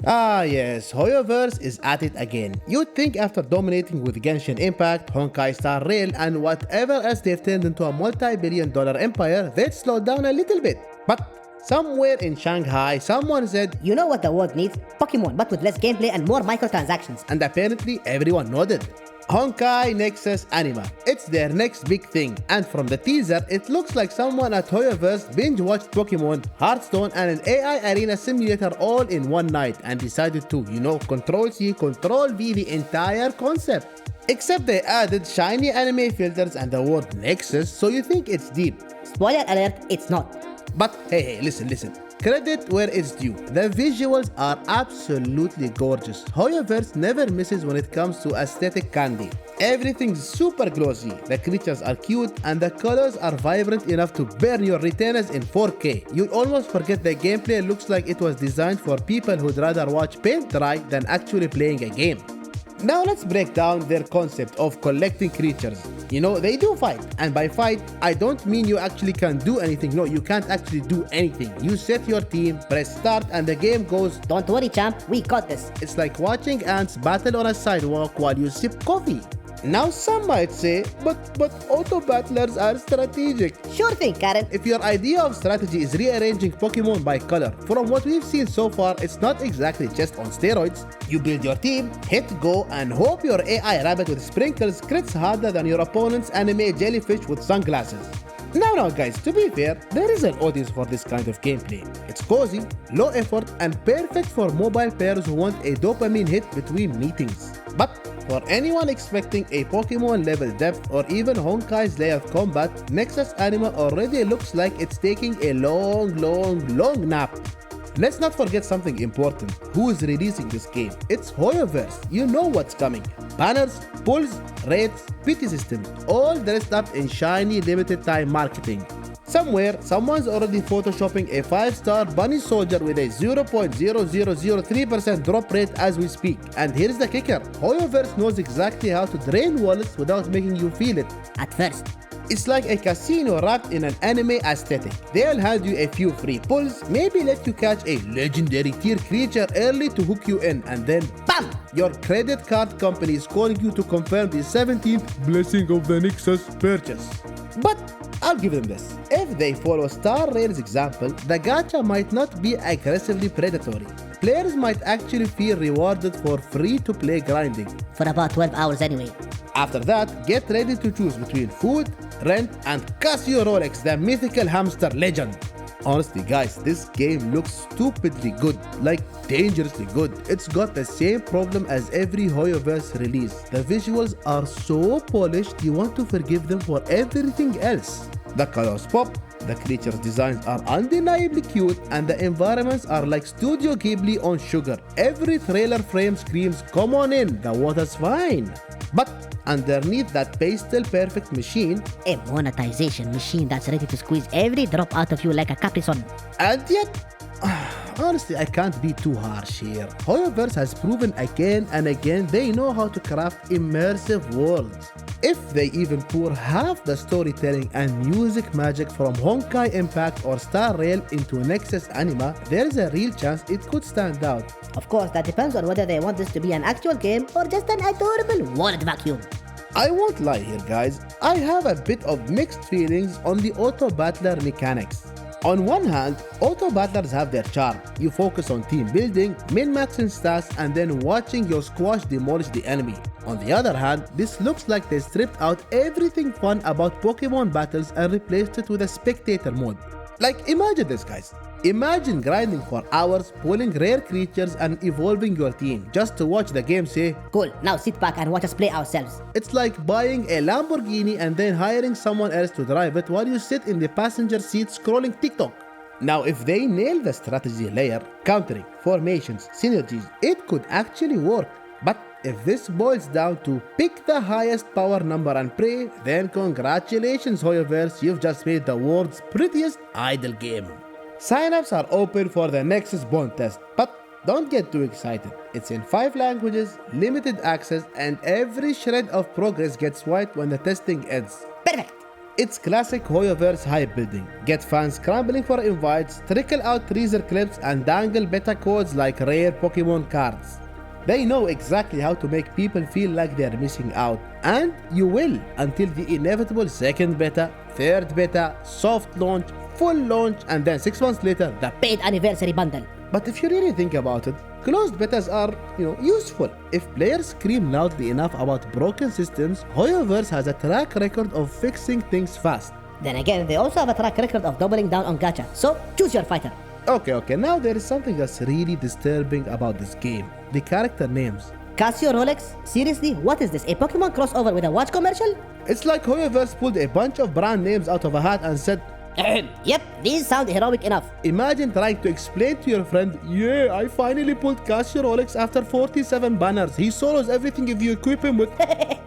Ah yes, HoYoverse is at it again. You'd think after dominating with Genshin Impact, Honkai Star Rail, and whatever else they've turned into a multi-billion-dollar empire, they'd slow down a little bit. But somewhere in Shanghai, someone said, You know what the world needs? Pokemon, but with less gameplay and more microtransactions. and apparently everyone nodded. Honkai Nexus Anima. It's their next big thing, and from the teaser, it looks like someone at HoYoverse binge-watched Pokemon, Hearthstone, and an AI arena simulator all in one night and decided to, Control-C, Control-V the entire concept. Except they added shiny anime filters and the word Nexus, so you think it's deep. Spoiler alert, it's not. But hey, listen. Credit where it's due. The visuals are absolutely gorgeous. HoYoverse never misses when it comes to aesthetic candy. Everything's super glossy, the creatures are cute, and the colors are vibrant enough to burn your retinas in 4K. You'd almost forget the gameplay looks like it was designed for people who'd rather watch paint dry than actually playing a game. Now let's break down their concept of collecting creatures. They do fight, and by fight, I don't mean you actually can do anything. No, you can't actually do anything. You set your team, press start, and the game goes. Don't worry, champ, we got this. It's like watching ants battle on a sidewalk while you sip coffee. Now some might say, but auto battlers are strategic. Sure thing, Karen. If your idea of strategy is rearranging Pokemon by color, from what we've seen so far, it's not exactly just on steroids. You build your team, hit go, and hope your AI rabbit with sprinkles crits harder than your opponent's anime jellyfish with sunglasses. Now guys, to be fair, there is an audience for this kind of gameplay. It's cozy, low effort, and perfect for mobile players who want a dopamine hit between meetings. But for anyone expecting a Pokemon level depth or even Honkai's layered combat, Nexus Anima already looks like it's taking a long nap. Let's not forget something important. Who is releasing this game? It's HoYoverse. You know what's coming. Banners, pulls, raids, pity systems, all dressed up in shiny limited time marketing. Somewhere, someone's already photoshopping a 5-star bunny soldier with a 0.0003% drop rate as we speak. And here's the kicker. HoYoverse knows exactly how to drain wallets without making you feel it. At first. It's like a casino wrapped in an anime aesthetic. They'll hand you a few free pulls, maybe let you catch a legendary tier creature early to hook you in, and then BAM! Your credit card company is calling you to confirm the 17th blessing of the Nexus purchase. But I'll give them this. If they follow Star Rail's example, the gacha might not be aggressively predatory. Players might actually feel rewarded for free-to-play grinding. For about 12 hours anyway. After that, get ready to choose between food, rent, and Casio Rolex, the mythical hamster legend. Honestly guys, this game looks stupidly good, like dangerously good. It's got the same problem as every HoYoverse release. The visuals are so polished, you want to forgive them for everything else. The colors pop, the creatures' designs are undeniably cute, and the environments are like Studio Ghibli on sugar. Every trailer frame screams, come on in, the water's fine. But underneath that pastel perfect machine, a monetization machine that's ready to squeeze every drop out of you like a Capri Sun. And yet, honestly, I can't be too harsh here. HoYoverse has proven again and again they know how to craft immersive worlds. If they even pour half the storytelling and music magic from Honkai Impact or Star Rail into Nexus Anima, there's a real chance it could stand out. Of course, that depends on whether they want this to be an actual game or just an adorable wallet vacuum. I won't lie here guys, I have a bit of mixed feelings on the auto battler mechanics. On one hand, auto battlers have their charm. You focus on team building, min-maxing stats, and then watching your squash demolish the enemy. On the other hand, this looks like they stripped out everything fun about Pokemon battles and replaced it with a spectator mode. Like, imagine this guys. Imagine grinding for hours, pulling rare creatures and evolving your team just to watch the game say, cool, now sit back and watch us play ourselves. It's like buying a Lamborghini and then hiring someone else to drive it while you sit in the passenger seat scrolling TikTok. Now if they nail the strategy layer, countering, formations, synergies, it could actually work. But if this boils down to pick the highest power number and pray, then congratulations HoYoverse, you've just made the world's prettiest idle game. Sign-ups are open for the Nexus Bond test, but don't get too excited. It's in 5 languages, limited access, and every shred of progress gets wiped when the testing ends. Perfect! It's classic HoYoverse hype building. Get fans scrambling for invites, trickle out teaser clips, and dangle beta codes like rare Pokemon cards. They know exactly how to make people feel like they're missing out, and you will until the inevitable second beta, third beta, soft launch, full launch, and then 6 months later, the Paid anniversary bundle. But if you really think about it, closed betas are, useful. If players scream loudly enough about broken systems, HoYoverse has a track record of fixing things fast. Then again, they also have a track record of doubling down on gacha, so choose your fighter. Okay, now there is something that's really disturbing about this game. The character names. Casio Rolex? Seriously? What is this? A Pokemon crossover with a watch commercial? It's like HoYoverse pulled a bunch of brand names out of a hat and said, Yep, these sound heroic enough. imagine trying to explain to your friend, yeah, I finally pulled Casio Rolex after 47 banners. He solos everything if you equip him with...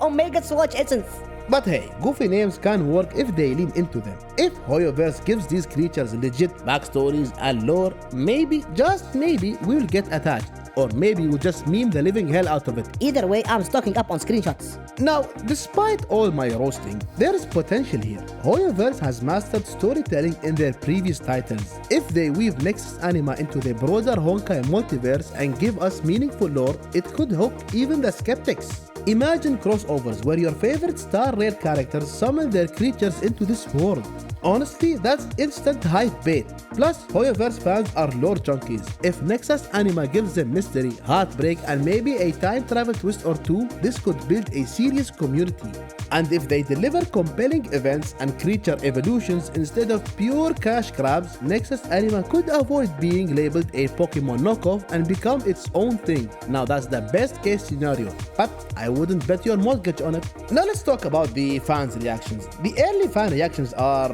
Omega Swatch Essence. But hey, goofy names can work if they lean into them. If HoYoverse gives these creatures legit backstories and lore, maybe, just maybe, we will get attached. Or maybe we'll just meme the living hell out of it. Either way, I'm stocking up on screenshots. Now, despite all my roasting, there is potential here. HoYoverse has mastered storytelling in their previous titles. If they weave Nexus Anima into the broader Honkai multiverse and give us meaningful lore, it could hook even the skeptics. Imagine crossovers where your favorite star rare characters summon their creatures into this world. Honestly, that's instant hype bait. Plus, HoYoverse fans are lore junkies. If Nexus Anima gives them mystery, heartbreak, and maybe a time travel twist or two, this could build a serious community. And if they deliver compelling events and creature evolutions instead of pure cash grabs, Nexus Anima could avoid being labeled a Pokemon knockoff and become its own thing. Now that's the best case scenario, but I wouldn't bet your mortgage on it. Now let's talk about the fans' reactions. The early fan reactions are,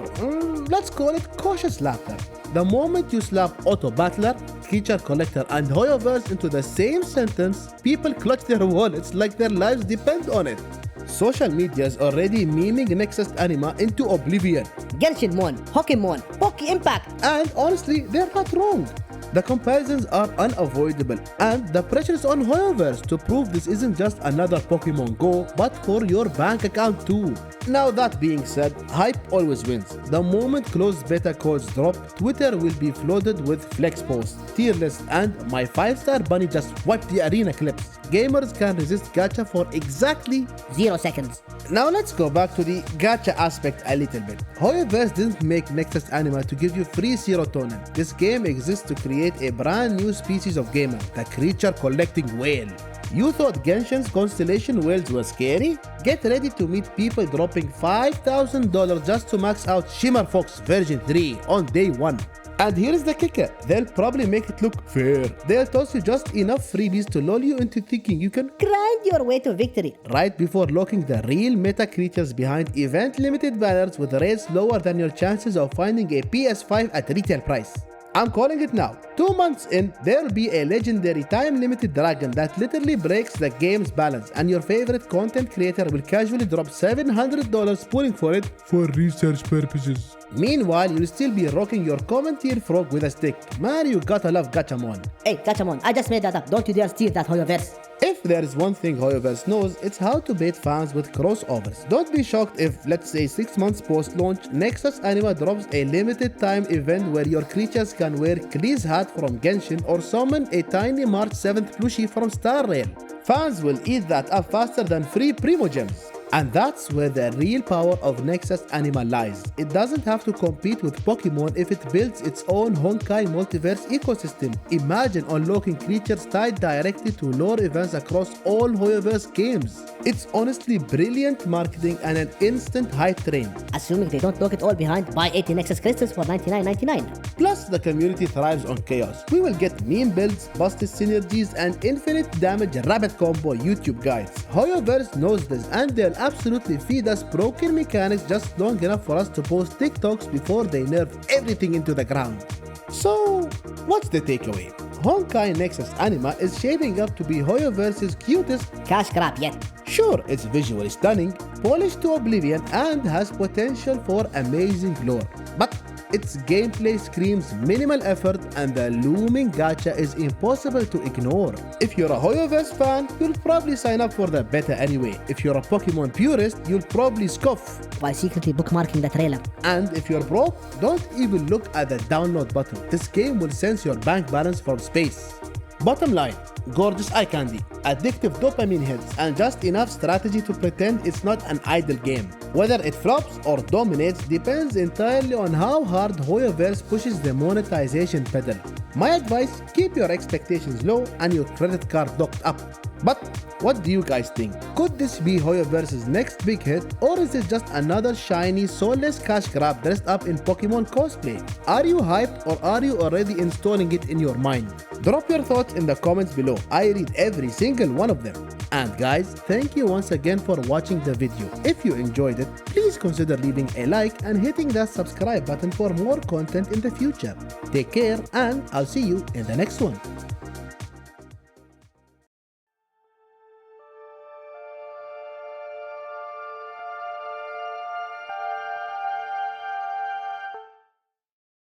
let's call it cautious laughter. The moment you slap Auto Battler, Creature Collector, and HoYoverse into the same sentence, people clutch their wallets like their lives depend on it. Social media is already memeing Nexus Anima into oblivion. Genshin Mon, Pokemon, Impact. And honestly, they're not wrong. The comparisons are unavoidable, and the pressure is on HoYoverse to prove this isn't just another Pokemon Go, but for your bank account too. Now that being said, hype always wins. The moment closed beta codes drop, Twitter will be flooded with flex posts, tier lists, and my 5-star bunny just wiped the arena clips. Gamers can resist gacha for exactly 0 seconds. Now let's go back to the gacha aspect a little bit. HoYoverse didn't make Nexus Anima to give you free serotonin. This game exists to create a brand new species of gamer, the creature collecting whale. You thought Genshin's constellation whales were scary? Get ready to meet people dropping $5,000 just to max out Shimmer Fox version 3 on day 1. And here's the kicker, they'll probably make it look fair. They'll toss you just enough freebies to lull you into thinking you can Grind your way to victory. right before locking the real meta creatures behind event limited banners with rates lower than your chances of finding a PS5 at retail price. I'm calling it now. 2 months in, there'll be a legendary time-limited dragon that literally breaks the game's balance, and your favorite content creator will casually drop $700 pulling for it for research purposes. Meanwhile, you'll still be rocking your common tier frog with a stick. Man, you gotta love Gachamon. Hey, Gachamon, I just made that up. Don't you dare steal that HoYoverse. If there is one thing HoYoverse knows, it's how to bait fans with crossovers. Don't be shocked if, let's say 6 months post-launch, Nexus Anima drops a limited time event where your creatures can wear Klee's hat from Genshin or summon a tiny March 7th plushie from Star Rail. Fans will eat that up faster than free Primo Gems. And that's where the real power of Nexus Anima lies. It doesn't have to compete with Pokemon if it builds its own Honkai multiverse ecosystem. Imagine unlocking creatures tied directly to lore events across all HoYoverse games. It's honestly brilliant marketing and an instant hype train. Assuming they don't lock it all behind, buy 80 Nexus crystals for $99.99. Plus, the community thrives on chaos. We will get meme builds, busted synergies, and infinite damage rabbit combo YouTube guides. HoYoverse knows this, and they'll absolutely feed us broken mechanics just long enough for us to post TikToks before they nerf everything into the ground. So, what's the takeaway? Honkai Nexus Anima is shaping up to be HoYoverse's cutest Cash grab yet. Sure, it's visually stunning, polished to oblivion, and has potential for amazing lore. But Its gameplay screams minimal effort and the looming gacha is impossible to ignore. If you're a HoYoverse fan, you'll probably sign up for the beta anyway. If you're a Pokemon purist, you'll probably scoff. By secretly bookmarking the trailer. And if you're broke, don't even look at the download button. This game will sense your bank balance from space. Bottom line, gorgeous eye candy, addictive dopamine hits, and just enough strategy to pretend it's not an idle game. Whether it flops or dominates depends entirely on how hard HoYoverse pushes the monetization pedal. My advice, keep your expectations low and your credit card locked up. But what do you guys think? Could this be HoYoverse's next big hit, or is it just another shiny, soulless cash grab dressed up in Pokemon cosplay? Are you hyped, or are you already installing it in your mind? Drop your thoughts in the comments below. I read every single one of them. And guys, thank you once again for watching the video. If you enjoyed it, please consider leaving a like and hitting that subscribe button for more content in the future. Take care, and I'll see you in the next one.